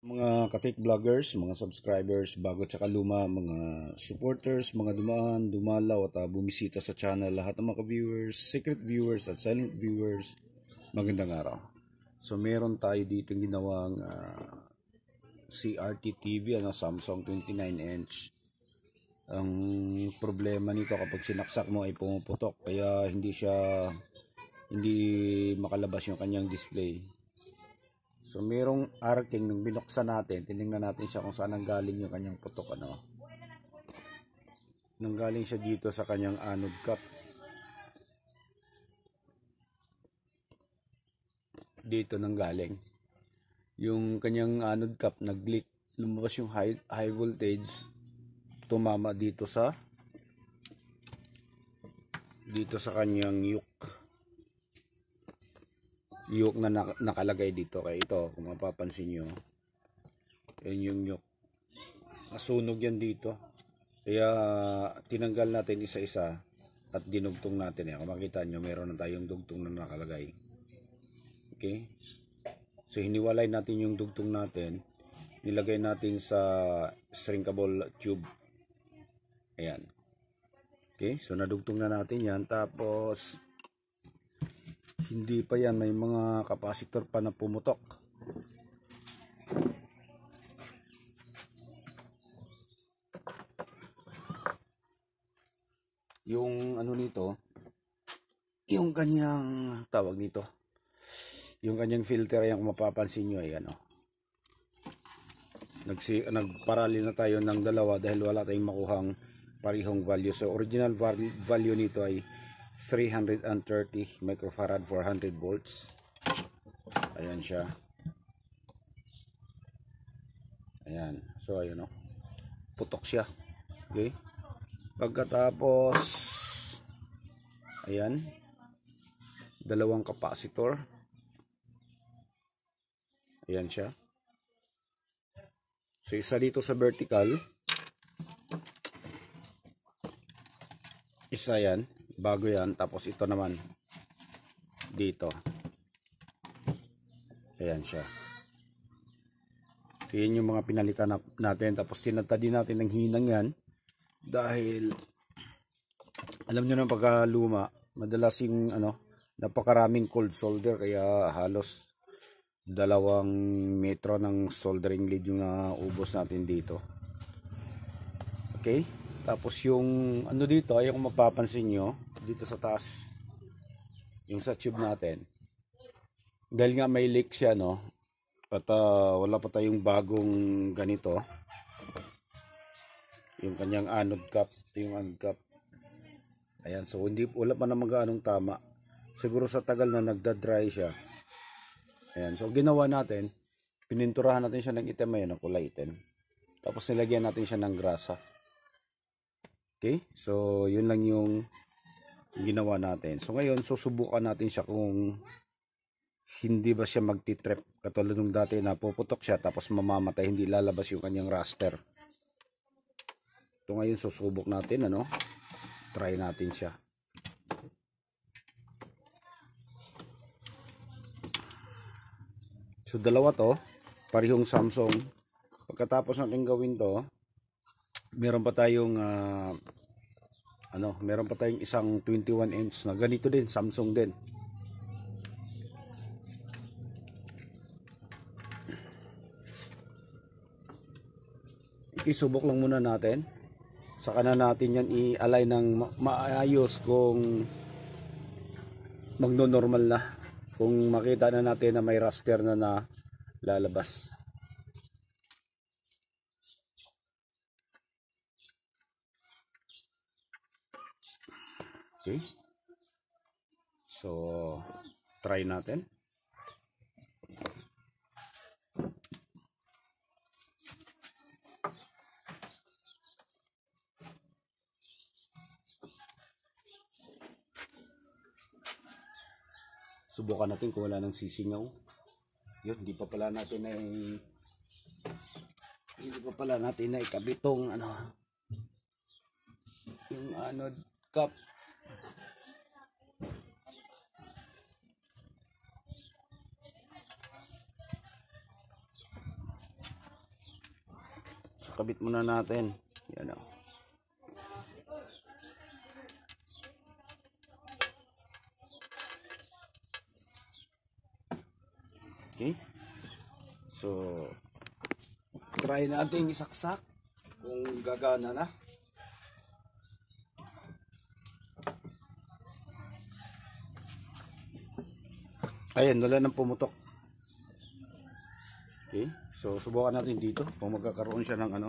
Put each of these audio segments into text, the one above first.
Mga katik vloggers, mga subscribers, bago at saka luma, mga supporters, mga dumaan, dumalaw at bumisita sa channel, lahat ng mga viewers, secret viewers at silent viewers, magandang araw. So meron tayo dito ginawang CRT TV, Samsung 29 inch. Ang problema nito kapag sinaksak mo ay pumuputok, kaya hindi makalabas yung kanyang display. So merong arcing nung binuksan natin, tinignan natin siya kung saan nanggaling yung kanyang putok. Nanggaling siya dito sa kanyang anode cap. Dito nanggaling. Yung kanyang anode cap nag-leak, lumabas yung high voltage, tumama dito sa kanyang yoke na nakalagay dito. Kaya ito, kung mapapansin nyo, yan yung yoke, nasunog yan dito. Kaya tinanggal natin isa-isa at dinugtong natin. Kung makita nyo, meron na tayong dugtong na nakalagay. Okay, so hiniwalay natin yung dugtong natin, nilagay natin sa shrinkable tube. Ayan. Okay, so nadugtong na natin yan. Tapos hindi pa yan, may mga capacitor pa na pumutok. Yung nito, yung kanyang tawag nito, yung kanyang filter, yan kung mapapansin nyo ay nagparali na tayo ng dalawa dahil wala tayong makuhang parihong value. So original value nito ay 330 microfarad 400 volts. Ayan siya. Ayan. So ayun putok siya. Okay. Pagkatapos ayan, dalawang capacitor. Ayan siya. So isa dito sa vertical, isa yan, bago yan. Tapos ito naman dito. Ayan siya. So yan yung mga pinalitan natin. Tapos tinata din natin ng hinang yan, dahil alam nyo na pagkaluma, madalas yung napakaraming cold solder, kaya halos 2 metro ng soldering lead yung ubos natin dito. Okay, tapos yung dito ay kung mapapansin nyo dito sa taas, yung sa tube natin, dahil nga may leak siya at wala pa tayong bagong ganito, yung kanyang anode cap, yung anode cap. Ayan, so wala pa naman gaanong tama, siguro sa tagal na nagda-dry siya. Ayan, so ginawa natin, pininturahan natin siya ng itim, ng kulay itim. Tapos nilagyan natin siya ng grasa. Okay, so yun lang yung ginawa natin. So ngayon, susubukan natin siya kung hindi ba siya magtitrip. Katulad nung dati na puputok siya tapos mamamatay, hindi lalabas yung kanyang raster. So ngayon, susubok natin, try natin siya. So dalawa to, parehong Samsung. Pagkatapos natin gawin to, meron pa tayong meron pa tayong isang 21 inch na ganito din, Samsung din. Isubok lang muna natin. Saka na natin yan i-align ng maayos kung magno-normal na. Kung makita na natin na may raster na lalabas. Okay. So, try natin. Subukan natin kung wala nang sisingaw. Yun, hindi pa pala natin na ikabitong yung anode cap. kabit muna natin. Yan o. Okay. So, try natin isaksak kung gagana na. Ayan, wala nang pumutok. Okay. So, subukan natin dito kung magkakaroon siya ng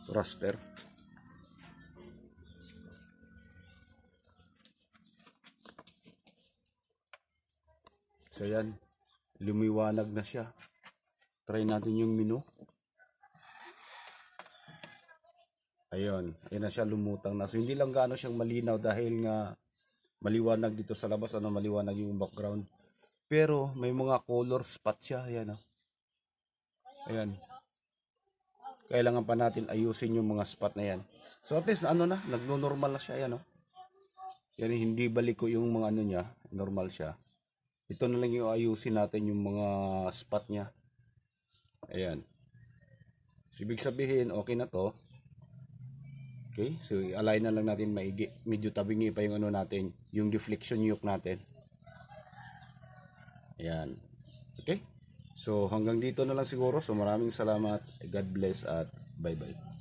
thruster. So, yan. Lumiwanag na siya. Try natin yung menu. Ayun. Ayun na siya, lumutang na. So, hindi lang gaano siyang malinaw dahil nga maliwanag dito sa labas. Maliwanag yung background. Pero, may mga color spot siya. Ayan o. Ayan. Kailangan pa natin ayusin yung mga spot na yan. So at least nagno-normal na siya. Ayan o. Yan, hindi balik ko yung mga niya. Normal siya. Ito na lang yung ayusin natin yung mga spot niya. Ayan. So, ibig sabihin, okay na to. Okay. So i-align na lang natin maigi. Medyo tabingi pa yung natin. Yung deflection yoke natin. Ayan. Okay. So hanggang dito na lang siguro. So maraming salamat. God bless at bye bye.